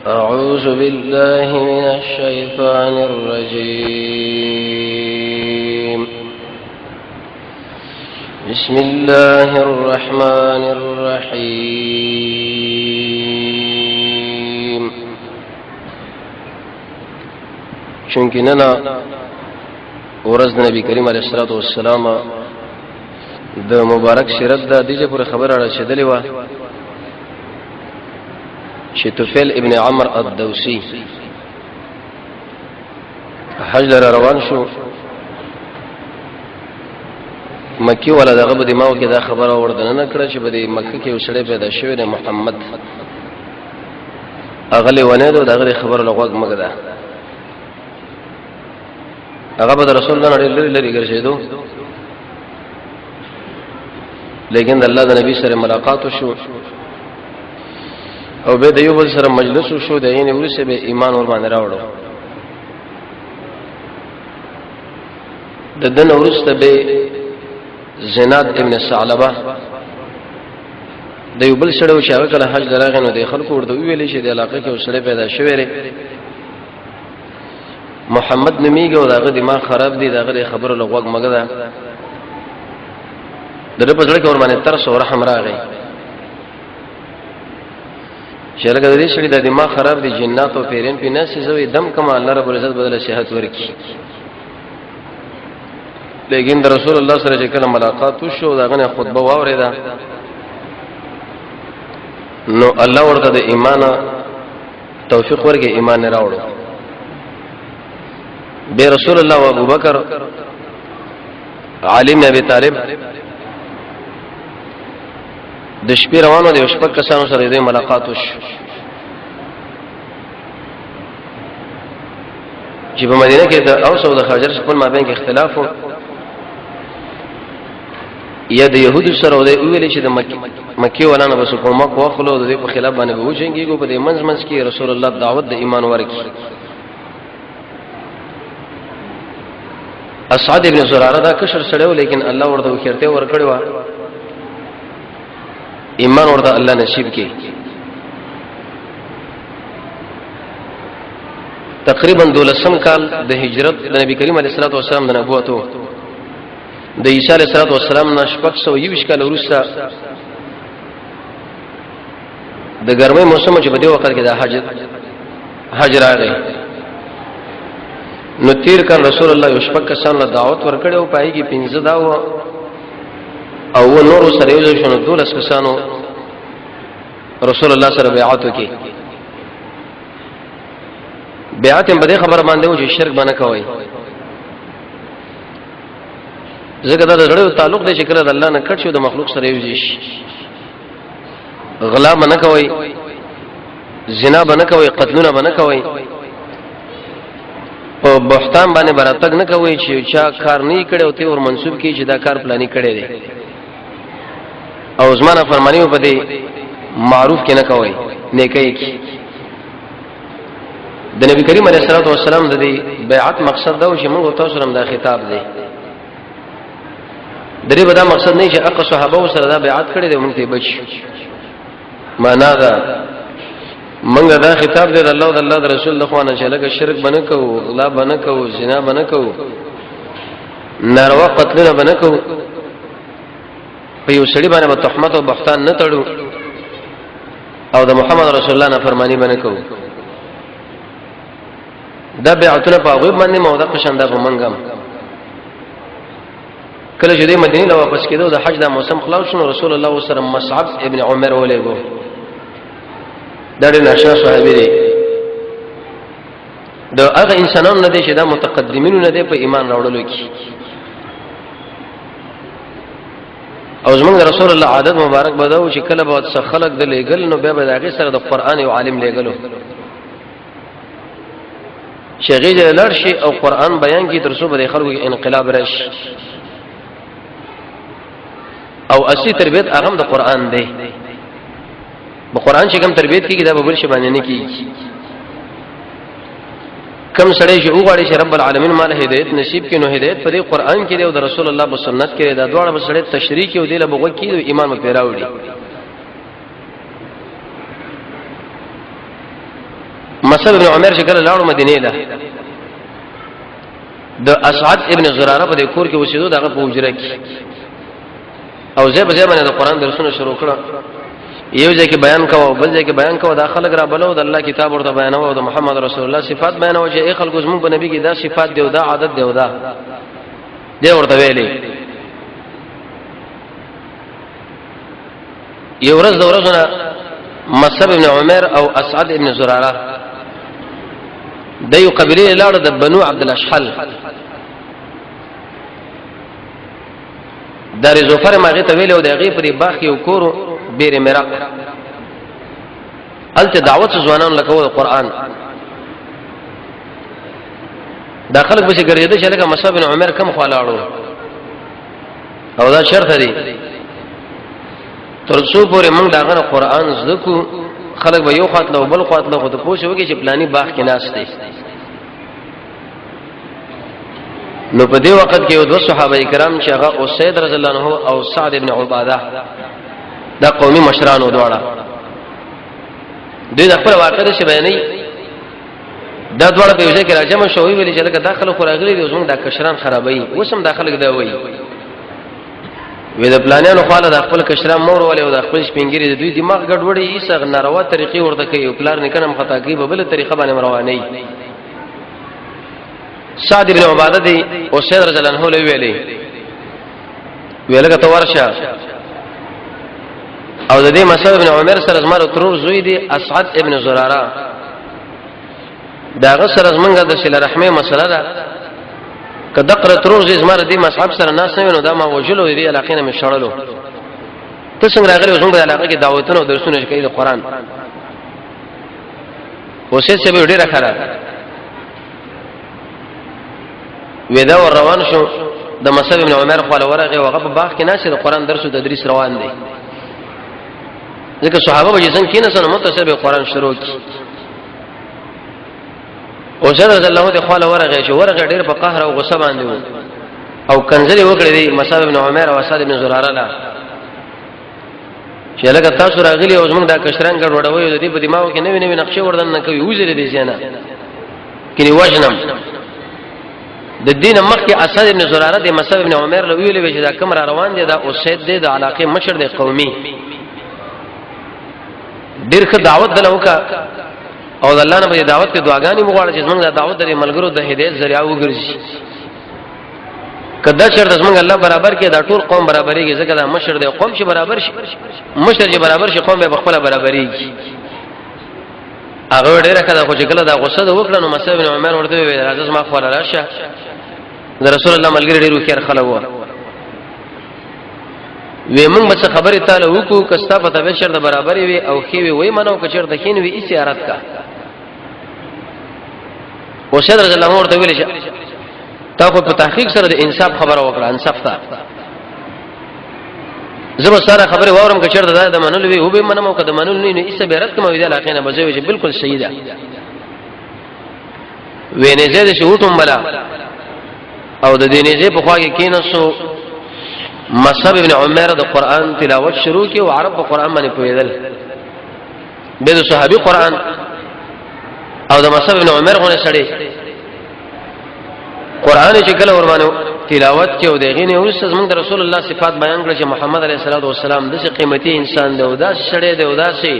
أعوذ بالله من الشيطان الرجيم. بسم الله الرحمن الرحيم. چونکہ ننا ورځ نبی کریم علیه الصلاۃ والسلام د مبارک سیرت د دې پر خبره رسیدلې و چې طفیل ابن عمرو الدوسی حج لره روان شو. مکی ولا دغه په دماغ کې دا خبره وردن نه کړه چې په مکه کې وسړی پیدا شوی دی محمد اغلی ونه دغه خبره لغوږ مګدا هغه به رسول الله لري لري ګرځیدو، لیکن الله د نبی سره ملاقات شو او به د یو بل سره مجلس شو. د یې ورسې به ایمان ور باندې راوړو. د دن ورسته به زناد ابن ثعلبه د یو بل سره چې هغه کله حج دراغې نو د خلکو ورته ویلې چې د علاقې کې وسړی پیدا شوی دی محمد نمیږي او دغه دماغ خراب دی، دغه خبره لغوږ مګدا دغه په ځړ کې ور باندې ترس او رحم راغی. شرګه دې شړې د دماغ خراب دي، جنات او پیرین په ناس زوی دم کما الله رب العزت بدله صحت ورکی. لیکن د رسول الله سره چې کله ملاقات وشو دغه خطبه واوریدا نو الله ورته د ایمان توفیق ورکړي، ایمان نه راوړو. به رسول الله او ابو بکر علی بن ابي طالب د شپې روانو دي، شپږ کسانو سره د ملاقات وشو چې په مدینه کې د اوس او د خزرج خپل مابین کې اختلاف و. یا د يهودو سره د ویلې چې د مکی ولانه بس کومه کوخلو د په خلاف باندې وځيږي په دې منځ کې رسول الله دعوت د ایمان ورکړي. اسعد ابن زراره دا کشر سړیو، لیکن الله ورته وکړته ورکړی و ایمان ورته الله نصیب کړي. تقریبا 12 کال د هجرت د نبی کریم علیه الصلاه والسلام د نبوت د عیسی علیه الصلاه والسلام نشپک 120 کال وروسته د ګرمۍ موسم چې په دې وخت کې د حج راغی نو تیر کال رسول الله یشپک کسان له دعوت ورکړي او پای کې 15 دا او نور سره یو شنو 12 کسانو رسول الله سره بیعت وکي. بیعت هم به خبر باندې و چې شرک باندې کوي، ځکه دا د زړه تعلق دی چې کله د الله نه کټ شو د مخلوق سره یو شي. غلا باندې کوي، زنا باندې کوي، قتلونه باندې کوي، او بهتان باندې براتګ نه کوي چې چا کار نه کړي او ته ور منسوب کی چې دا کار پلاني کړي دي او زمانه فرمانی په دې معروف کې نه کوي نیکي کی. د نبی کریم علیه الصلاه والسلام د دې بیعت مقصد دا و چې موږ تاسو سره دا خطاب دی. د دې بدا مقصد نه چې اق صحابه سره دا بیعت کړي دي موږ ته بچ معنا دا منګه دا خطاب دی الله او الله رسول الله خوانه چې لکه شرک بنه کو، غلا بنه کو، زنا بنه کو، ناروا قتل بنه کو، په یو سړي باندې تهمت او بهتان نه تړو او د محمد رسول الله نه فرمانی بنه کو. دا بیعتونه په غوب باندې موده قشنده په منګم کله چې د مدینه له واپس کېدو د حج د موسم خلاص شو رسول الله صلی الله علیه وسلم مصعب ابن عمر ولېګو دا د نشه صحابي دي د هغه انسانانو نه دي چې دا متقدمینو نه دي په ایمان راوړلو کې. او زمونږ رسول الله عادت مبارک بداو چې کله به څه خلق د لېګل نو به دغه سره د قران او عالم لېګلو چې غیږه لړشي او قران بیان کی ترسو به خلکو کې انقلاب راشي. او اصلي تربيت هغه د قران دی، په قران چې کوم تربيت کیږي دا به بل شي باندې نه کیږي. کم سړی چې وګړي چې رب العالمین مال هدایت نصیب کینو هدایت په دې قران کې دی او د رسول الله په سنت کې دا دواړه به سړی تشریح کوي او دله بغو کې ایمان په پیراوړي. مصعب ابن عمر چې کله لاړو مدینه ته د اسعد ابن زراره په کور کې اوسېدو دغه په حجره کې او زه به باندې د قران درسونه شروع کړم یو ځکه بیان کوو بل ځکه بیان کوو دا خلک را بلو د الله کتاب ورته بیانوي او د محمد رسول الله صفات بیانوي چې ای خلکو زموږ په نبی کې دا صفات دی او دا عادت دی او دا دی ورته ویلي یو ورځ د ورځونه مصعب ابن عمر او اسعد ابن زراره د یو قبیله لاړ د بنو عبد الاشحل در زوفر ماغه ته ویلو د غی پرې باغ یو کورو بیر مرق الته دعوت ځوانان لکه د قران داخله به ګرځیدل چې لکه مصعب بن عمر کم خلاړو او دا شرط دی تر څو پورې موږ داغه قران زکو خلک به یو خاطله بل خاطله خو ته پوښوږي چې پلاني باغ کې ناس دي نو په دې وخت کې یو دوه صحابه کرام چې هغه اسید رضی الله عنه او سعد ابن عباده دا قومي مشران و دواړه دوی د خپل واقعې څخه بیانې دا دواړه په یو ځای کې راځم شوې ویلي چې لکه داخله خو راغلي دي زموږ د کشران خرابوي وسم داخله دا وایي وې د پلانانو خپل د خپل کشران مور ولې او د خپل سپینګری د دوی دماغ ګډوډي ایسه ناروا طریقې ورته کوي او پلان نه کنم خطا کوي په بل طریقه باندې رواني سعد بن عباده دی او سید رضی الله عنه ویلي ویلګه تو ورشه او د دې مصعب ابن عمر سره زماره ترور زوی دی اسعد ابن زراره داغه سره زمونږه د صله رحمه مسله ده کله قره ترور زوی زماره دی مصعب سره ناس نه ونو دا ما وجلو دی علاقې نه مشړلو ته څنګه راغلی زمونږ د علاقې کې دعوتونه او درسونه کوي د قران اوسه څه به ډیره خره ودا ور روان شو د مصعب ابن عمر خپل ورغه وغه په باغ کې ناشه د قران درس او تدریس روان دي ځکه صحابه به څنګه کینې سره متصل به قران شروع کی او زړه الله ته خپل ورغه شو ورغه ډیر په قهر او غصه باندې وو او کنځلې وکړې دي مصعب ابن عمر او اسعد ابن زراره لا چې لکه تاسو راغلي او زموږ د کشران ګډوډوي د دې په دماغ کې نوې نوې نقشې وردن نه کوي وځلې دي ځنه کینی وجنم د دین مخکې اسد ابن زراره د مصعب ابن عمر له ویلې چې دا کوم را روان دي دا اسید دی د علاقې مشر دی قومي ډیر ښه دعوت دلوکا او الله نه به دعوت کې دعاګانې وغواړي چې موږ د دعوت د ملګرو د هدایت ذریعہ وګرځي کدا شرط موږ الله برابر کې دا ټول قوم برابرېږي ځکه دا مشر دی قوم چې برابر شي مشر چې برابر شي قوم به خپل برابرېږي هغه ډیره کړه خو چې کله دا غصه د وکړنو مصعب بن عمر ورته ویل راځه ما خپل راشه د رسول الله ملګری ډیرو خیر خلک وو وې موږ به خبره تعالی وکړو کستا په تبه شر د برابرې وي او خې وي منو کچر د خین وي اسیارت کا او شهر رضی الله ورته ویل تا خو په تحقیق سره د انصاف خبره وکړه انصاف تا زما سره خبره وورم کچر د منل وي او به منمو کده منل نه ایسه بیرت کوم ویل اخینه بځوي چې بالکل صحیح ده وینه زید شوټم بلا او د دیني زی په خوا کې کینسو مصعب ابن عمر د قران تلاوت شروع کی او عرب په قران باندې پویدل به د صحابي قران او د مصعب ابن عمر غونه سړي قران چې کله ورمانه تلاوت کې او دغینه اوس زموږ رسول الله صفات بیان کړ چې محمد علیه الصلاه والسلام د قیمتي انسان دی او دا سړی دی او دا سي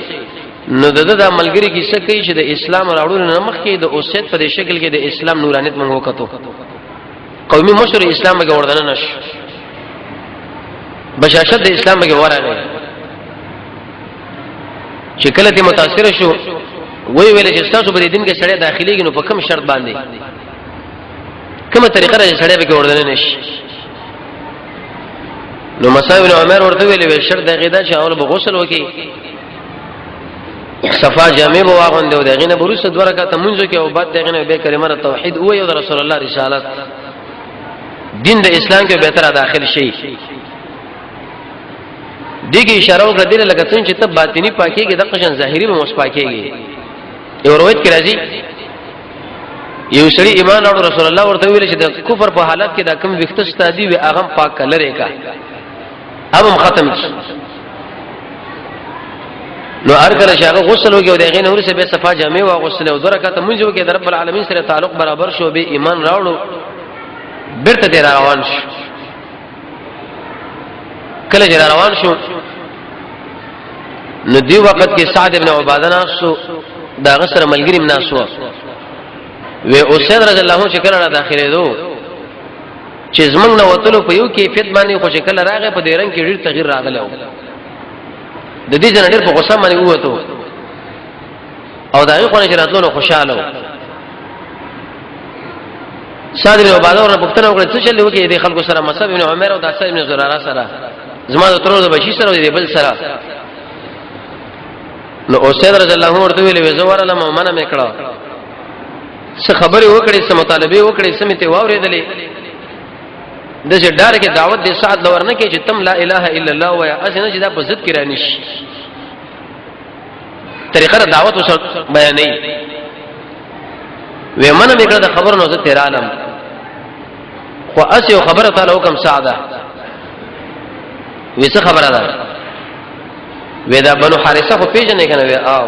نو د ملګری کې څه کوي چې د اسلام راوړل نه مخ کې د اوسید په شکل کې د اسلام نورانیت موږ وکړو قومي مشر اسلام کې وردن نش بشاشت د اسلام کې ورغی چې کله ته متاثر شو وی ویل چې تاسو په دین کې سړی داخليږي نو په کوم شرط باندې کومه طریقه راځي سړی به وردن نشي نو مصعب بن عمر ورته ویل شرط دغه دا چې اول به غسل وکي صفا جامع به واغوند او دغه نه بروسه دوه رکعات منځو کې او بعد دغه نه به کلمه توحید او یو رسول الله رسالت دین د اسلام کې به تر داخل شي دغه اشاره وکړه دله لکه څنګه چې ته باطینی پاکيږي د قشن ظاهري به مس پاکيږي یو روایت کې راځي یو سړي ایمان او رسول الله ورته ویل چې د کفر په حالت کې دا کوم وخت ستادي وي هغه پاک لره کا هم ختم شي نو هر کله چې هغه غسل وکړي او دغه نور څه به صفا جامع او غسل او درکته منځ وکړي د رب العالمین سره تعلق برابر شو به ایمان راوړو بیرته دې روان شو. کله چې روان شو نو دی وخت کې سعد ابن عباده ناسو دا غسر ملګری مناسو و اسید رضی الله عنه شکر را داخله دو چې زمنګ نو وتلو په یو کیفیت باندې خو شکل راغی په ډیرن کې ډیر تغییر راغلی د دې جن ډیر په غوسه باندې وته او دا یو خو نه راتلو خوشاله سعد بن عباده ورته پوښتنه وکړه چې چلې وکي د خلکو سره مصعب بن عمر او د اسد بن زراره سره زما د ترور د بشي سره دی بل سره نو اسید رضی الله عنه ورته ویلې زوړه لمه منه میکړه څه خبرې وکړې څه مطالبه وکړې سمته واورېدلې د چې ډار کې دعوت دې سعد لور نه کې چې تم لا اله الا الله ويا اسنه چې دا په ضد کې رانی شي طریقه دعوت وسره بیانې و منه میکړه د خبر نو زه تیر عالم خو اسی خبره تعالی حکم سعده ویسه خبره ده ودا بنو حارثه خو پیژنې کنه و او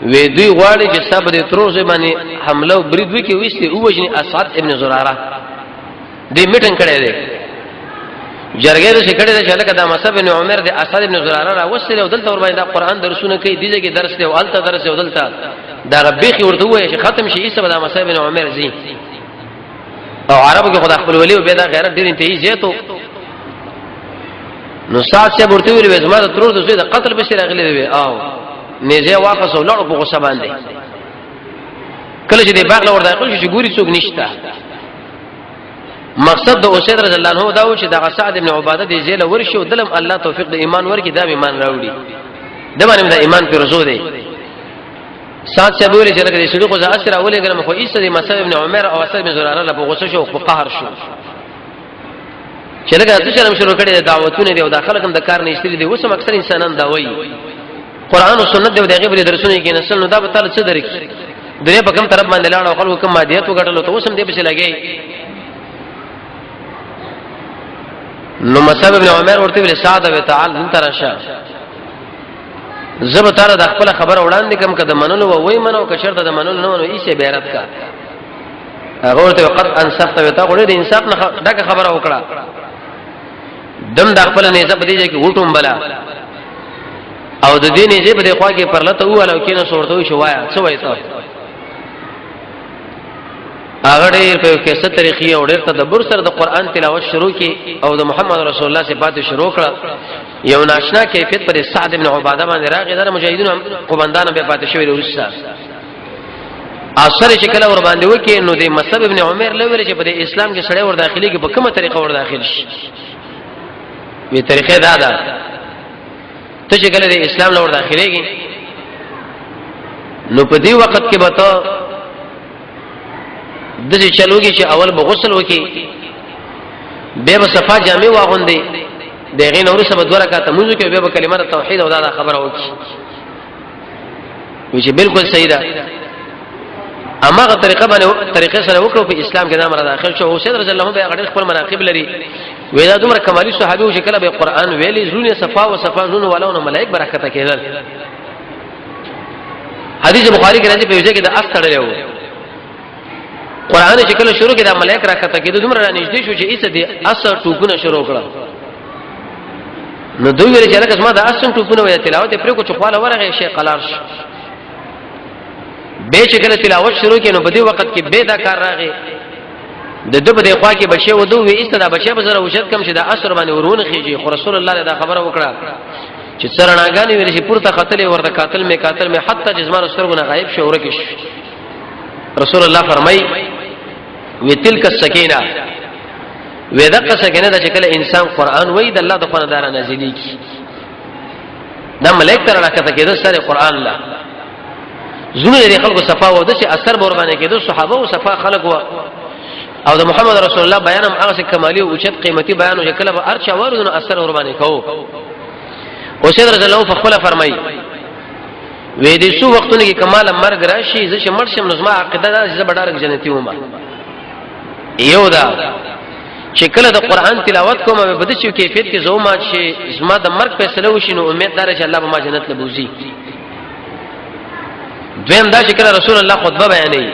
وې دوی غواړي چې سبا د تروزه باندې حمله او برید وکي وېستي او وجني اسعد ابن زراره دې میټنګ کړي دي جرګې د شکړې د شلکه د مصعب بن عمر د اسعد ابن زراره را وسله او دلته ور باندې د قران درسونه کوي دیږي کې درس دی او الته درس دی او دلته دا ربيخي ورته وایي چې ختم شي ایسه د مصعب بن عمر زی او عربو کې خدای خپل ولی او به دا غیرت ډیر انتهایی زیاتو نو سات سے ورته ویل زما د ترور د زوی د قتل به سره غلې وي او نيزه واپس ولړ په غصه باندې کله چې د باغ لور داخل شي ګوري څوک نشته مقصد د اسید رضی الله عنه دا و چې د سعد ابن عباده د زیل ورشي او دلم الله توفیق د ایمان ورکي د ایمان راوړي د باندې د ایمان پر رسول دی سات سے ویل چې لکه د شریخ او اسر اولې ګرم خو عیسی د مصعب ابن عمر او اسد بن زراره له غصه شو په قهر شو چې لکه تاسو شرم شروع کړی د دعوتونه دی او داخله کوم د کار نه استری دی وسم اکثر انسانان دا وایي قران او سنت دی د غیب درسونه کې نسل نو دا به تعالی څه درک دنیا په کوم طرف باندې لاړ او خلکو کوم مادیات وګټلو ته وسم دی په لګي نو مصعب ابن عمر ورته ویل سعد و تعالی انت راشا زب تعالی د خپل خبر وړاندې کوم کده منلو وای منو که شرط د منلو نه منو ایسه بیرت کا هغه ورته وقت انصفت و تا غوړي د انصاف نه دغه خبره وکړه دم د خپل نه زب دیږي کې وټوم بلا او د دې نه زب د خوا کې پرلته واله کې نه صورتو شو وایا څه وای ته هغه ډېر په کیسه طریقې او ډېر تدبر سره د قران تلاوت شروع کی او د محمد رسول الله صفات شروع کړه یو ناشنا کیفیت پر سعد ابن عباده باندې راغی د مجاهدینو قومندان به پاتې شوی ورسره اثر چې کله ور باندې وکي نو د مصعب ابن عمر لوي چې په اسلام کې سړی ور داخلي کې په کومه طریقه ور داخل شي وی طریقې دا ده ته چې کله د اسلام لور داخليږي نو په دې وخت کې به ته د دې چلوږي چې اول به غسل وکي به صفا جامع واغوندي دغه نور سبا دوه رکعات منځ کې به کلمه توحید او دا خبره وکي چې بالکل صحیح ده اما غو طریقه سره وکړو په اسلام کې نام را داخل شو او سید رضی الله عنه به غړي خپل مناقب لري وېدا دومره کمالي صحابي او شکل به قران ویلي زونه صفا او صفا زونه ولونه ملائک برکت کېدل حدیث بخاری کې راځي په وجه کې د اس تړلې وو قران شکل شروع کې د ملائک راکته کېدل دومره نږدې شو چې ایسه دي اس ټوپونه شروع کړه نو دوی ویل چې لکه ما د اس ټوپونه وې تلاوت پرې کو چخواله ورغه شي قلار شي به چې کله تلاوت شروع کینو په دې وخت کې به دا کار راغی د دبه د خوا کې بچي ودو وی استدا بچي به زره وشد کم چې د اثر باندې ورونه خيږي خو رسول الله دا خبره وکړه چې سرناګانی ویل چې پورته قتل ورته قاتل می حتی جسمان سترګونه غایب شو ورکش رسول الله فرمای وی تلک السکینه وی دغه سکینه د چې کله انسان قران وای د الله د خوا دار نازلی کی دا ملائک تر راکته کېده سره قران الله زونه لري خلکو صفا و د چې اثر بور باندې کېدو صحابه او صفا خلق و او د محمد رسول الله بیانم هغه کمالي او اوچت قیمتي بیان او کله به ارچا ورونو اثر ور باندې کو او سید رسول الله فخله فرمای وې دې څو وختونه کې کمال مرګ راشي زه چې مرشم نظم عقیده ده چې بډارک جنتی ومه یو دا چې کله د قران تلاوت کوم به بده شي کیفیت کې زوما شي زما د مرګ فیصله وشي نو امید دار چې الله به ما جنت لبوزي. دویم دا چې کله رسول الله خطبه بیانوي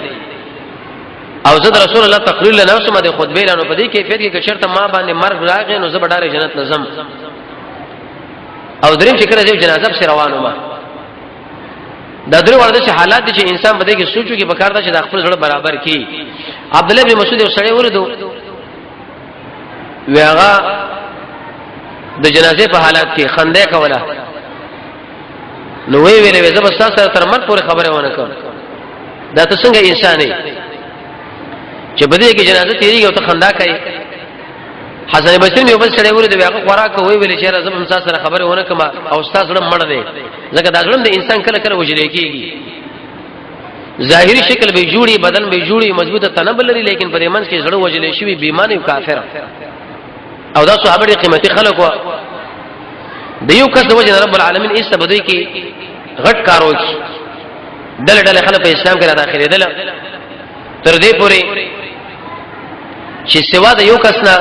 او زه د رسول الله تقریر له نوسمه د خطبه لانو په دې کیفیت کې شرط ما باندې مرګ راغی نو زه به ډاره جنت لزم. او دریم چې کله د جنازه سره روانو ما دا درې ورته حالات دي چې انسان بده کې سوچو کې بکار دا چې د خپل زړه برابر کی. عبد الله بن مسعود سره ورته ویغه د جنازې په حالات کې خنده کوله نو وی ویلې زب سره تر مرګ پورې خبره ونه کوم. دا ته څنګه انسان دی چې بده کې جنازه تیریږي او ته خندا کوي. حسن بصری یو بل سره ورته ویغه خوراک وی ویلې چې زب هم سره خبره ونه کوم او استاد سره مړ دی ځکه دا ژوند د انسان کله کله وجلې کېږي. ظاهری شکل به جوړي بدن به جوړي مضبوطه تنب لري لیکن په دې منځ کې زړه وجلې شوی بیمانه او کافر او دا صحابه ډېر قیمتي خلک و. د یو کس د وجه رب العالمین ایسته بدوي کې غټ کارو کی دل خلک په اسلام کې را داخلي دل تر دې پوري چې سوا د یو کس نه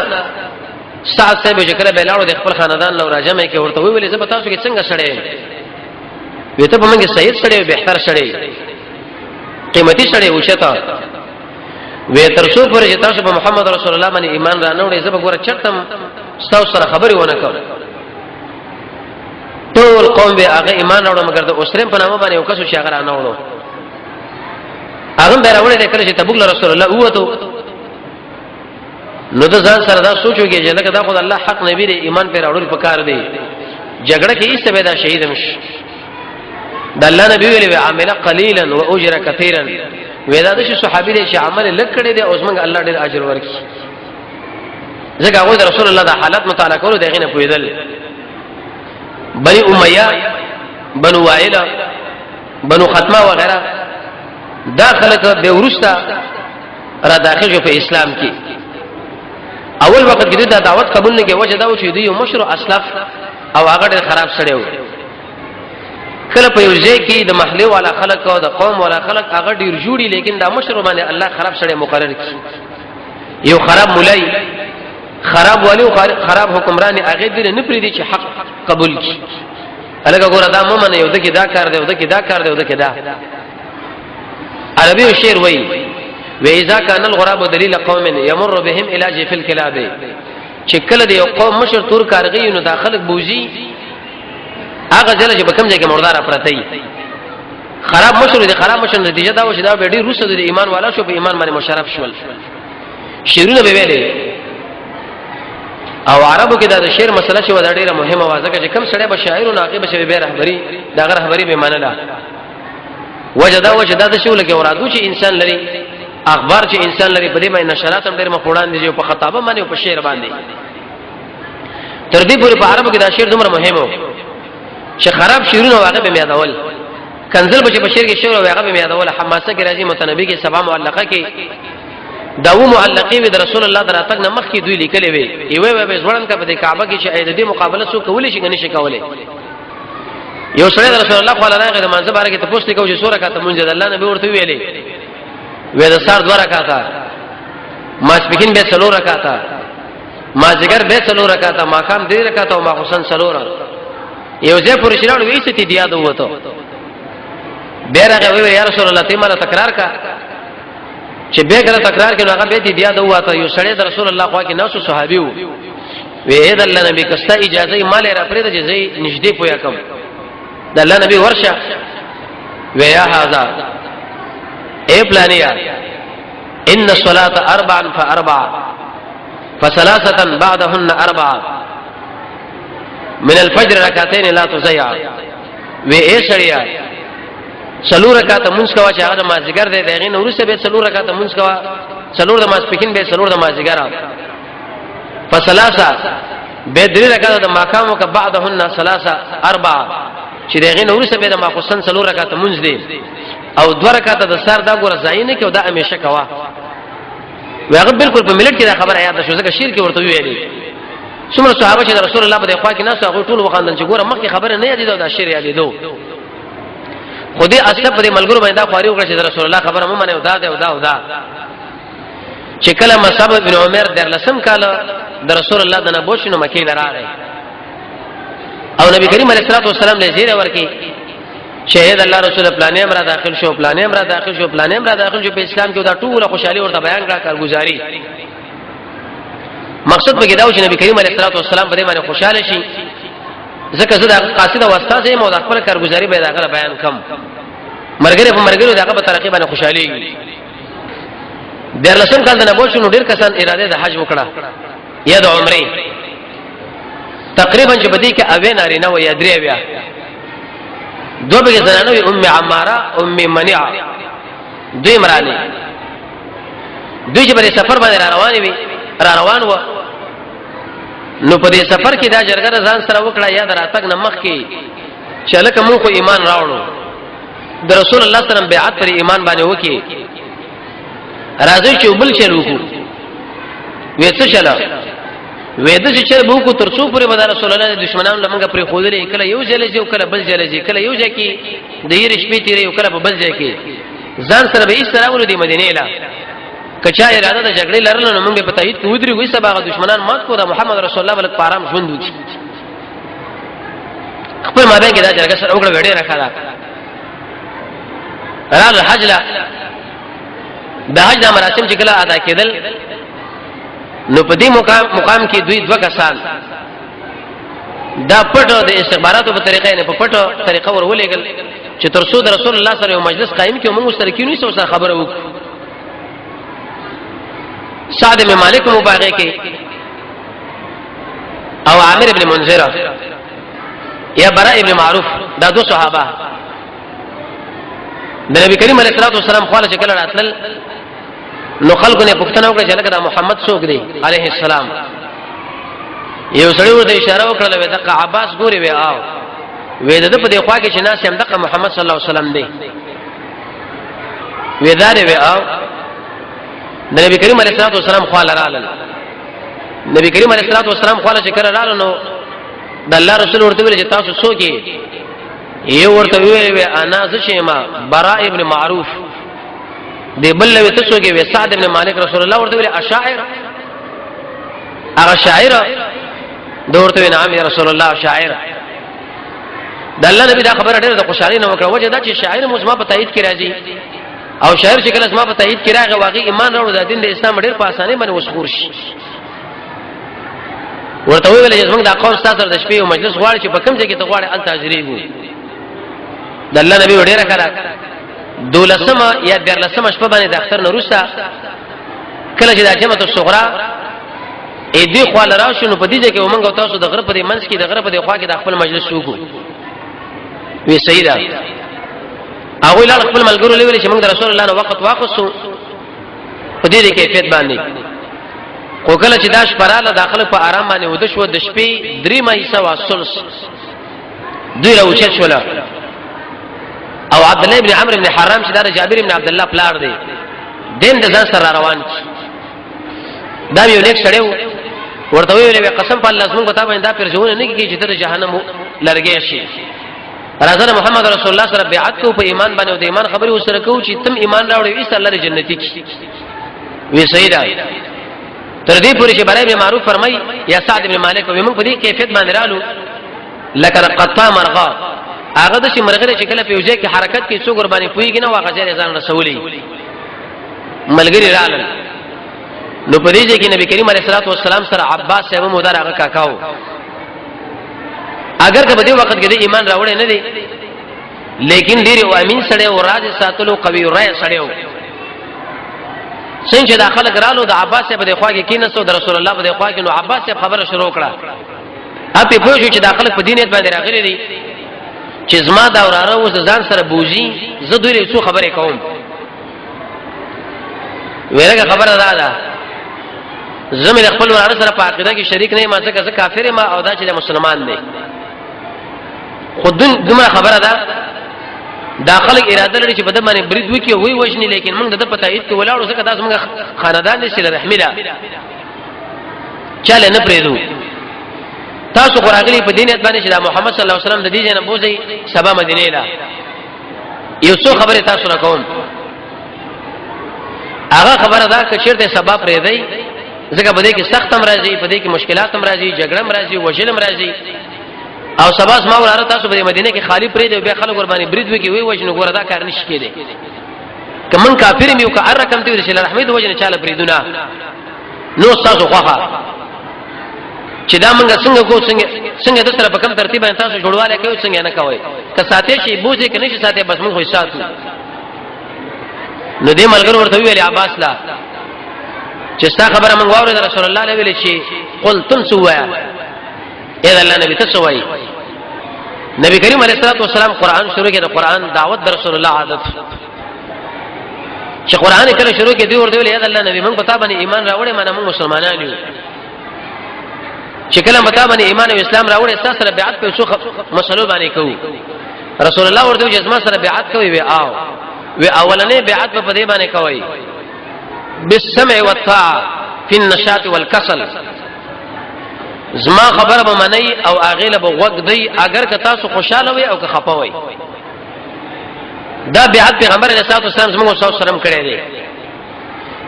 سعد صاحب چې کله بلاړو د خپل خاندان لور راجمه کې ورته ویلې زه به تاسو کې څنګه سړې وي ته په منګه سید سړې بهتر سړې قیمتي سړې وشته وې تر څو پورې چې تاسو په محمد رسول الله باندې ایمان را نه وړي زه به ګوره چرتم تاسو سره خبرې ونه کوم. ټول قوم به هغه ایمان راوړو مګر د اسرم په نامه باندې یو کس چې هغه را نه وړو هغه به راوړي د کله چې تبوک رسول الله وته نو د ځان سره دا سوچوږي چې لکه دا خدای الله حق نبی دی ایمان پر راوړل پکار دی جګړه کې ایسته به دا شهید مش د الله نبی ویلي عامل قليلا واجر كثيرا ودا د صحابي دي چې عمل لکړي دي او څنګه الله ډېر اجر ورکړي. ځکه هغه د رسول الله د حالت مطالعه کولو دغه نه پویدل. بني امیہ بنو وائلہ بنو ختمه وغیرہ داخله به ورستا را داخل په اسلام کې اول وخت کې دا دعوت قبول نه کې وجه دا و چې دی یو مشر اسلف او هغه ډېر خراب سړی و. کله په یو ځای کې د محله والا خلک او د قوم والا خلک هغه ډیر جوړي لیکن دا مشر باندې الله خراب سره مقرر کړي. یو خراب مولای خراب والی او خراب حکمران هغه دې نه پریدي چې حق قبول کړي. الګا ګور دا مومن یو دغه دا کار دی او دغه دا کار دی او دغه دا عربي شعر وایي واذا كان الغراب دليل قوم يمر بهم الى جيف الكلاب چې کله د یو قوم مشر تور کارغي نو داخلك بوزي هغه ځل چې بکم ځای کې مردار پرته خراب مشر دي خراب مشر نتیجه دا و چې دا به ډیر روسه د ایمان والا شو په ایمان باندې مشرف شول. شیرونه به ویلې او عربو کې دا د شعر مسله شو دا ډیره مهمه وازه چې کم سړی به شاعر او هغه به رهبری دا غیر رهبری به منله وجدا د شو لکه ورادو چې انسان لري اخبار چې انسان لري په دې باندې نشرات هم ډېر مخوړان دي په خطابه باندې او په شعر باندې تر دې پورې په عربو کې دا شعر دومره مهم و چې خراب شعرونه واقع به میادول کنزل په شعر کې شعر واقع به میادول حماسه کې راځي متنبی کې سبا معلقه کې داو معلقې د رسول الله دراتک نمخ کې دوی لیکلې وي ایوه به ځوړن کا په کعبه کې شاید دې مقابله سو کولې شي غني شي کولې. یو سره رسول الله صلی الله علیه وسلم منځ باره کې تاسو ته کوم سورہ کاته مونږ د الله نبی ورته ویلې وې د سار دوه رکعاته ماسپکین به څلور رکعاته ما زګر به څلور رکعاته ما قام دې رکعاته او ما حسن څلور یو ځای پر شراړ وې ستې دی یاد وته بیرغه وې یا رسول الله ته مال تکرار کا چې به کله تکرار کړي هغه به دې یاد وته یو سړی د رسول الله خوا کې نو صحابي وو وې د الله نبی کستا اجازه مال را پرې د جزې نږدې پویا کم د الله نبی ورشه ویا هاذا اے پلانیا ان الصلاه اربعا فاربعا فثلاثه بعدهن اربعا من الفجر ركعتين لا تضيع و اے سړیا څلور رکعات مونږ کوا چې هغه مازیګر دی دغه نو ورسره به څلور رکعات مونږ کوا څلور د ماسپکین به څلور د مازیګر فثلاثه به درې رکعات د ماقامو ک بعدهن ثلاثه اربعا چې دغه نو ورسره به د ماخصن څلور رکعات مونږ دی او دوه رکعات د سر دا ګور ځای نه کې دا همیشه کوا واغه بالکل په ملت کې دا خبر آیات شو ځکه شیر کې ورته ویلې څومره صحابه چې رسول الله په خوا کې ناس هغه ټول وخاندل چې ګوره مخکې خبره نه یادې دا شیر یادې دو خودي اصل په ملګرو باندې دا خواري وکړه چې رسول الله خبره مې منه او دا چې کله مصعب بن عمر در لسم کال د رسول الله د نبوت شنو مکې لراغی او نبی کریم علیه الصلاه والسلام له زیره ورکی شهید الله رسول پلانې امر داخل شو پلانې امر داخل شو پلانې امر داخل شو په اسلام کې دا ټول خوشحالي ورته بیان کړه کارګزاري مقصد به دا و چې نبی کریم علیه الصلاه والسلام په دې باندې خوشاله شي ځکه زه د قاصد او استاد یې مو د خپل کارګزاري به دا بیان کم مرګره په مرګره دغه په طریقې باندې خوشحالي در لسم کال د نبوت شنو ډیر کسان اراده د حج وکړه یا د عمره تقریبا چې بدی کې اوی نارینه و یا درې بیا دو به زنانو ام عماره ام منیع دوی مرانی دوی چې په سفر باندې را روان و نو په دې سفر کې دا جرګه ځان سره وکړه یا دراتګ نمخ کې چې لکه مونږ ایمان راوړو د رسول الله صلی الله علیه وسلم بیعت پر ایمان باندې وکي راځي چې بل چلو کو وېڅ چلا وېد چې چل بو کو ترڅو پرې بدر رسول الله د دشمنانو لمنګه پرې خولې کله یو ځل چې کله بل ځل چې کله یو ځکه کې د یې رښپې تیرې یو کله بل ځکه کې ځان سره به ایسترا ول دي مدینه لا کچا اراده د جګړې لرل نو موږ په تایید کو درې وې سبا دشمنان مات کو د محمد رسول الله بلک پارام ژوند وکړي خپل مابین کې دا جګړه سره وګړه وړي راخاله را حج لا د حج د مراسم چې کله ادا کېدل نو په دې مقام کې دوی دوه کسان دا پټو د استخباراتو په طریقې نه په پټو طریقه ورولېګل چې ترڅو د رسول الله سره یو مجلس قائم کړي موږ سره کینوي سره خبره وکړو سعد بن مالک مباغه کې او عامر ابن منذر یا براء ابن معروف دا دو صحابه د نبی کریم علیه الصلاه والسلام خواله چې کله راتل نو خلکو نه پوښتنه وکړه چې لکه دا محمد څوک دی علیه السلام یو سړی ورته اشاره وکړه وې دا عباس ګوري وې آو وې د په دې خوا کې چې ناس هم دغه محمد صلی الله علیه وسلم دی وې دا وې آو د نبی کریم علیه الصلاه والسلام خواله رااله نبی کریم علیه الصلاه والسلام خواله چې کله رااله نو د الله رسول ورته ویل چې تاسو څوک یې یې ورته ویل انا زشیما براء ابن معروف دی بل له تاسو کې وې سعد ابن مالک رسول الله ورته ویل اشاعر هغه شاعر دورته نام یا رسول الله شاعر د الله نبی دا خبره ډېره د خوشالۍ نه وکړه وجه دا چې شاعر مزما په تایید کې راځي او شاعر چې کله زما په تایید کې راغی واقعي ایمان راوړ د دین د اسلام ډېر په اسانه باندې وسخور شي ورته ویل چې موږ د قوم ستاسو د شپې او مجلس غواړي چې په کوم ځای کې ته غواړي ال تاجریږو د الله نبی ډېره کړه دولسمه یا درلسمه شپه باندې د اختر نورستا کله چې د جمعه الصغرا اې دی خو لرا شنو په دې کې ومنګ تاسو د غره په دې منځ کې د غره په دې خوا کې د خپل مجلس وکړو وی سیدا هغه لاله خپل ملګرو لوي چې موږ د رسول الله نو وخت واخصو په دې کیفیت باندې خو کله چې داش پراله داخله په آرام باندې ود شو د شپې درې مېسا واسلس دوی راوچت شول او عبد الله ابن عمرو ابن حرام چې دا جابر ابن عبد الله پلار دی دین د ځان سره روان دا یو نیک سړیو ورته ویلې قسم په الله زموږ په باندې دا پرځونه نه کیږي چې د جهنم لرګې شي راځه محمد رسول الله سره بیعت کو په ایمان باندې او د ایمان خبرې وسره کو چې تم ایمان راوړې وي الله جنتی کی وی سیدا تر دې پورې چې برای معروف فرمای یا سعد بن مالک وي موږ په دې کیفیت باندې رالو لکه قطا مرغا هغه د چې مرغره چې کله په یوځای کې حرکت کې څو قرباني پويږي نه واغه ځای ځان رسولي ملګری رالل نو په دې کې نبی کریم علیه الصلاه والسلام سره عباس صاحب مودار هغه کاکاو اگر که په دې وخت کې د ایمان راوړې نه دي لیکن ډیر او امین سره او راز ساتلو قوی رای سره څنګه داخله غرالو د عباس صاحب د خوا کې کینسو د رسول الله په خوا کې نو عباس صاحب خبره شروع کړه اپی پوه شو چې داخله په دینیت باندې راغلي دي چې زما دا وراره و ځان سره بوزي زه دوی څو خبرې کوم ورګه خبره ده زمي خپل وراره سره په عقیده کې شریک نه ما څنګه کافر ما او دا چې مسلمان دی خودن دمه خبره ده داخله اراده لري چې بده باندې برید وکي وای وښني لیکن موږ د پته ایت ولاړو څنګه تاسو موږ خاندان نشي رحمله چاله نه پریدو تاسو قرآنی په دینیت باندې چې دا محمد صلی الله علیه وسلم د دې جن بوزي سبا مدینه لا یو څو خبره تاسو را کوم هغه خبره دا چې چیرته سبب پرې دی ځکه بده کې سخت هم راځي بده کې مشکلات هم راځي جګړه هم راځي وجلم راځي او سباس ما وراره تاسو په مدینه کې خالی پرې دی بیا خلک قرباني برید وکي وی وجنه ګور دا کار نشي کېده کمن کافر میو که رقم ته رسول رحمت وجنه چاله پریدونه نو تاسو خوخه چې دا مونږ څنګه کو څنګه د سره په کوم ترتیب باندې تاسو جوړواله کوي څنګه نه کوي که ساتي شي بوزي کې نشي ساتي بس موږ خو ساتو نو دې ملګر ورته ویل عباس لا چې ستا خبره مونږ واورې د رسول الله علیه ویل شي قلتم سوایا اې الله نبی تاسو وایي نبی کریم علیه الصلاه والسلام قران شروع کړي د قران دعوت د رسول الله عادت چې قران کله شروع کړي دی ورته ویل اې الله نبی مونږ په تابانه ایمان راوړې مانه مونږ مسلمانان یو چې کله متا باندې ایمان او اسلام راوړې تاسو سره بیعت په څو مسلو باندې کوو رسول الله ورته چې اسما سره بیعت کوي وی آو وی اولنې بیعت په دې باندې کوي بالسمع والطاعه في النشاط والكسل زما خبره به منی او اغیله به وګ دی اگر که تاسو خوشاله وي او که خپه وي دا بیعت پیغمبر علیه الصلاه والسلام زموږ سره کړی دی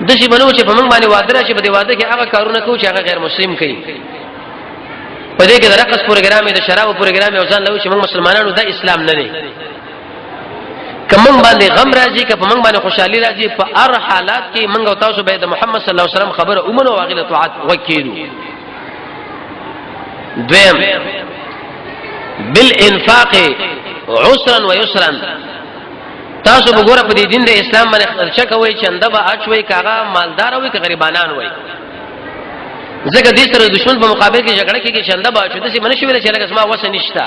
د شي بنو چې په موږ باندې وعده راشي په دې وعده کې هغه کارونه کوي چې هغه غیر مسلم کوي په دې کې د رقص پروګرام د شراب پروګرام او ځان له چې موږ مسلمانانو د اسلام نه دي کوم باندې غم راځي که په موږ باندې خوشحالي راځي په هر حالات کې موږ او تاسو به د محمد صلی الله علیه وسلم خبره اومنو واغله طاعت وکړو دویم بالانفاق عسرا ويسرا تاسو وګوره په دې دین د اسلام باندې خرچه کوي چې انده به اچوي کاغه مالدار وي که غریبانان وي زګه دې سره دشمن په مقابل کې جګړه کې شنده باچو د څه منشي ویل چې لکه اسما وسه نشتا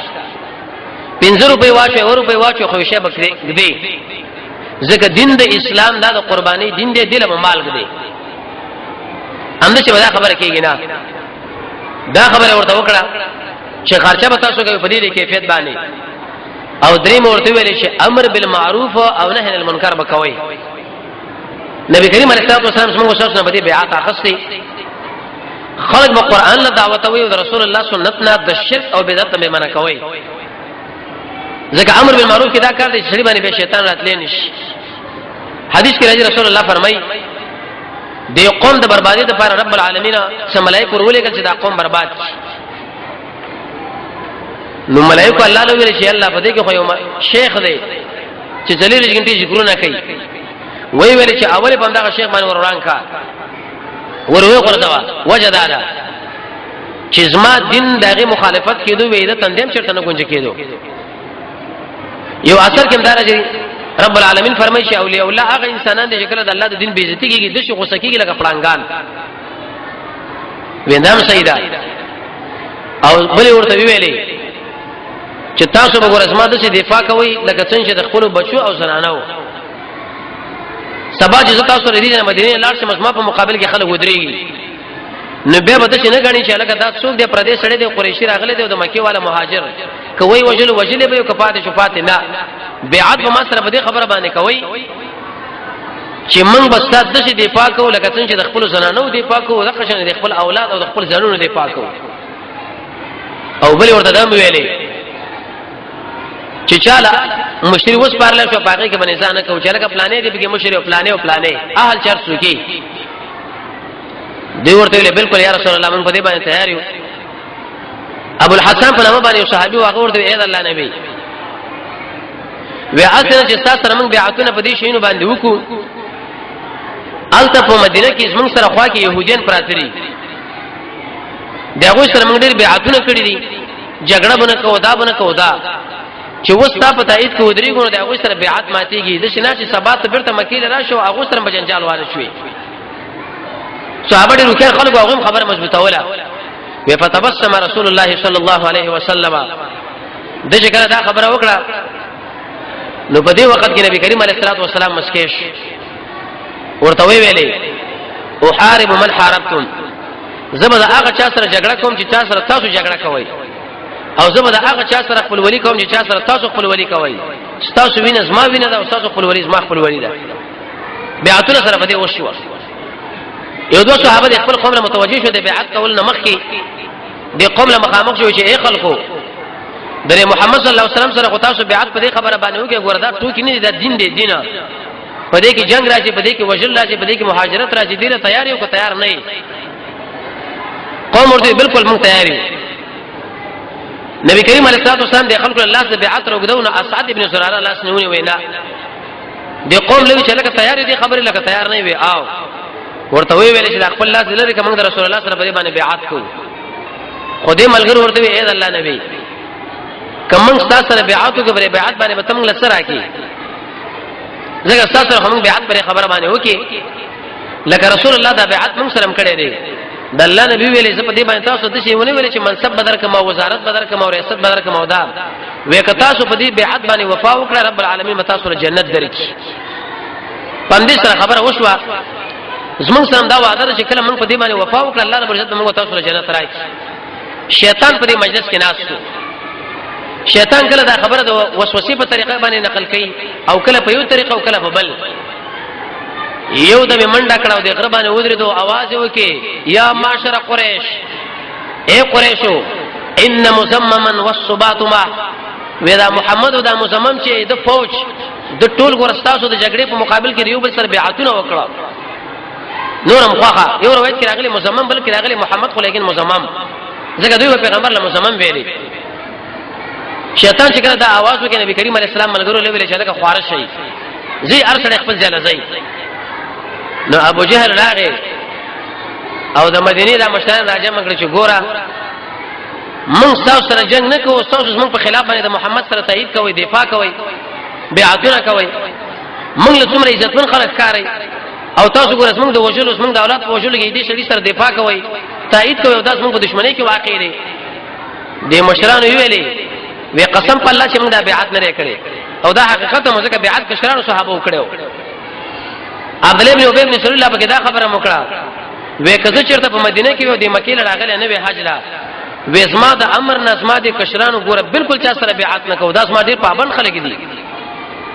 50 روپے واچو 1 روپے واچو خو شی بکری دې زګه دین د اسلام د قرباني دین دې دله مال کې دې اند چې ودا خبره کېږي نه دا خبره ورته وکړه چې خرچه به تاسو کوي په دې کیفیت باندې او درې مرته ویل چې امر بالمعروف او نهي عن المنکر بکوي نبی کریم علیه الصلاه والسلام څنګه شاوسنه په دې بیعت اخستي خلق به قران له دعوت وي او رسول الله سنت نه د شرک او بدعت به منع کوي ځکه امر بالمعروف کې دا کار دی چې شری باندې به شیطان راتلې نشي حدیث کې راځي رسول الله فرمایي د قوم د بربادي لپاره رب العالمین سم ملائکه ورولې چې دا قوم برباد شي نو ملائکه الله له ویل شي الله په دې کې خو یو شیخ دی چې ذلیل جنټي ذکرونه کوي وی ویل چې اول په دغه شیخ باندې وران کا وروي قرطوا وجدادا چې زما دین دغه مخالفت کېدو وې د تندیم چرته نه گونج کېدو یو اثر کې مدار دی رب العالمین فرمایي چې اولیاء الله هغه انسانان دي چې کله د الله د دین بے عزتی کېږي د شي غوسه کېږي لکه پړنګان وینام سیدا او بل ورته ویلې چې تاسو به ورسمه د دفاع کوي لکه څنګه چې د خپل بچو او زنانو سبا چې تاسو ردی نه مدینه لاړ شم ما په مقابل کې خلک ودرېږي نو به به چې نه غني چې لکه دا څوک د پردیس سړی د قریشی راغله د مکی والا مهاجر کوي وجل به کفات شفات نه بیعت به ما سره په دې خبره باندې کوي چې موږ بس تاسو د دفاع کوو لکه څنګه چې د خپل زنانو دفاع کوو د قشن د خپل اولاد او د خپل زنانو دفاع کوو او بل ورته دم ویلې چې چاله مشری وس پارل شو باقي کې باندې ځان کو چې لکه پلانې دي به مشری او پلانې اهل چر سوکي دی ورته ویل بالکل یا رسول الله موږ په دې باندې تیار یو ابو الحسن په نامه باندې صحابي واغ ورته اې الله نبی وی اصل چې تاسو سره موږ بیعتونه په دې شینو باندې وکړو الته په مدینه کې موږ سره خوا کې يهوديان پراتري دغه سره موږ ډېر بیعتونه کړې دي جګړه بنه کو دا چې وستا په تایید کې ودرې غوړ دغه سره بیعت ماتيږي د شنه چې سبات بیرته مکې له راشو هغه سره بجنجال واره شوي صحابه ډېر وکړ خلکو هغه خبره مضبوطه ولا فتبسم رسول الله صلی الله علیه وسلم د ذکر دا خبره وکړه نو په دې وخت کې نبی کریم علیه الصلاه والسلام مسکیش ورته ویلې او حارب من حاربتم زبد هغه چا سره جګړه کوم چې چا سره تاسو جګړه کوي او زبد هغه چا سره خپل ولی کوم چې چا سره تاسو خپل ولی کوي تاسو وینئ زما وینئ دا تاسو خپل ولی زما خپل ولی دا بیعتونه سره په دې وشو یو دوه صحابه خپل قوم له متوجه شو د بیعت کول نه مخکي د قوم له مخامخ شو چې اي خلکو د محمد صلی الله علیه وسلم سره تاسو بیعت په دې خبره باندې وکړه ګوردا ټوکی نه د دین دی دینه په دې کې جنگ راځي په دې کې وجل راځي په دې کې مهاجرت راځي ډیره تیار یو کو تیار نه قوم ورته بالکل مونږ تیار یو نبی کریم علیه الصلاه والسلام د خلکو الله ته بیعت راغدونه اسعد ابن زراره الله سنونی وینا د قوم لوي چې لکه تیار دي خبره لکه تیار نه وي او ورته ویل چې خپل الله دلته کوم د رسول الله سره په باندې بیعت کو خدای ملګر ورته وی اے الله نبی کوم ستاسو سره بیعت کو په بیعت باندې به تم لسر راکی زګه ستاسو سره هم بیعت پر خبره باندې وکي لکه رسول الله دا بیعت موږ سره کړی دی د الله نبی ویلې چې په دې باندې تاسو د شي ونه ویلې چې منصب بدر کما وزارت بدر کما او ریاست بدر کما ودا وکتا تاسو په دې بیعت باندې وفا وکړه رب العالمین متا سره جنت درکړي باندې سره خبره وشوه زمون سره دا وعده چې کله موږ په دې باندې وفا وکړه الله رب العزت موږ تاسو سره جنت راکړي شیطان په دې مجلس کې ناس شیطان کله دا خبره د وسوسې په طریقه باندې نقل کوي او کله په یو طریقه او کله په بل یو د منډه کړه د غربانه ودرېدو आवाज وکي یا معاشر قریش اے قریشو ان مزمما والصبات ما ودا محمد او دا مزمم چې د فوج د ټول ورستاسو د جګړې په مقابل کې یو بل سره بیعتونه وکړه نورم خواخه یو روایت کې راغلي مزمم بل کې راغلي محمد خو لیکن مزمم ځکه دوی پیغمبر له مزمم ویلي شیطان چې کله دا आवाज وکړي نبی کریم علیه السلام ملګرو له ویل چې لکه خوارش شي زی ارسل خپل ځای لزی نو ابو جهل راغی او د مدینه د مشران راجم کړ چې ګوره موږ تاسو سره جنگ نه کوو تاسو موږ په خلاف باندې د محمد سره تایید کوي دفاع کوي بیعتونه کوي موږ له څومره عزتمن خلک کاری او تاسو ګوره موږ د وجلو موږ د اولاد په وجلو کې دې شړي سره دفاع کوي تایید کوي او تاسو موږ په دښمنۍ کې واقع دي د مشران ویلي وی قسم په الله چې موږ د بیعت نه کړې او دا حقیقت مو ځکه بیعت کشرانو صحابه وکړو عبد الله بن ابي بن سلول الله په دا خبره وکړه وې کزه چیرته په مدینه کې و د مکې لړاغله نه وی حج لا وې زما د امر نظم دي کشرانو ګوره بالکل چا سره بیعت نه کو دا زما ډیر پابند خلک دي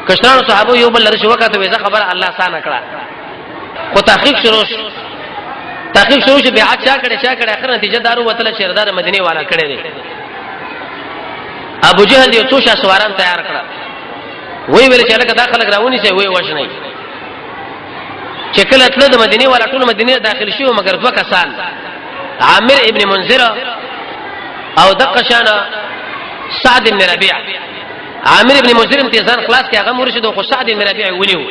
کشرانو صحابه یو بل لري وکړه وې خبره الله سانه کړه خو تحقیق شروع چې بیعت چا کړي اخر نتیجه دارو وتل شهردار مدینه والا کړي دي ابو جهل یو څو سواران تیار کړه وی ویل چې لکه دا خلک راونی شي وی وښنی چې کله تل د مدینه والا ټول مدینه داخل شو مگر دوه کسان عامر ابن منذر او دقشانا سعد ابن ربيع عامر ابن منذر امتحان خلاص کې هغه مرشد او سعد ابن ربيع ونیو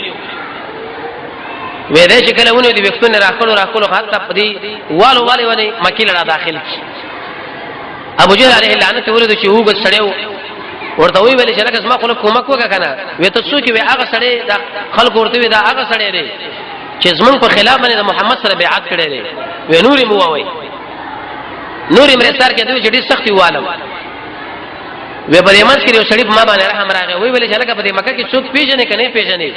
وې دې چې کله ونیو د وختونه راخلو حتی په دې والو ونی مکه لړا داخل ابو جهل علیه لعنت ولید چې وګ سړیو ورته وی ویل چې لکه ما خپل کومک وکړه کنه وې ته څو کې وی هغه سړی د خلکو ورته وی دا هغه سړی دی چې زمون په خلاف باندې د محمد سره بیعت کړی دی وې نوري مو وای نوري مرستار کې دوی چې سختي والو وې په یمن کې یو سړی په ما باندې رحم راغی وی ویل چې لکه په مکه کې څوک پیژنې کنه پیژنې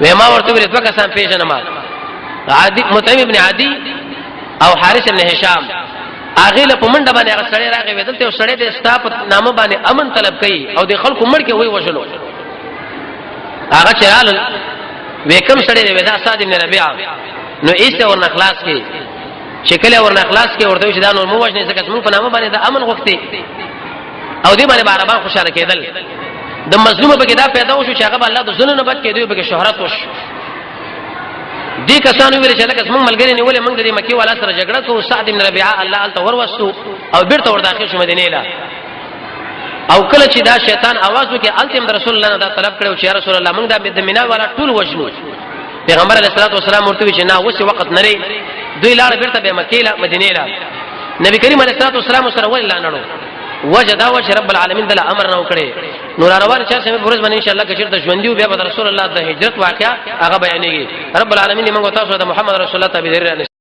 وې ما ورته ویل دوه کسان پیژنم عادی مطعم ابن عادی او حارث ابن هشام اغه له پمنډ باندې هغه سړی راغی ودل ته سړی د استاپ نامه باندې امن طلب کړي او د خلکو مړ کې وای وشلو هغه چرال وکم سړی دی ودا سعد ابن ربيع نو ایسته ورن اخلاص کې شکل ورن اخلاص کې ورته چې دا نور مو وښنه ځکه موږ په نامه باندې د امن غوښتي او دې باندې عربان خوشاله کېدل د مظلوم په کې دا پیدا وشو چې هغه الله د ظلم نه بچ کېدو به شهرت وش دې کسانو ویل چې لکه موږ ملګری نیولې موږ د مکه والا سره جګړه کوو سعد ابن ربيع الله ال تور وسو او بیرته ور داخل شو مدینه له او کله چې دا شیطان आवाज وکي التم رسول الله دا طلب کړو چې رسول الله موږ د مینا والا ټول وښنو پیغمبر علیه الصلاه والسلام ورته چې نه وسی وخت نری دوی لاړ بیرته به مکه له مدینه له نبی کریم علیه الصلاه والسلام سره ول لاندړو وجدا وش رب العالمین دل امر نو کړي نور روان چې سمې پرز باندې ان شاء الله کچیر د ژوندیو بیا به رسول الله د هجرت واقعا هغه بیانېږي رب العالمین موږ تاسو د محمد رسول الله تابعداري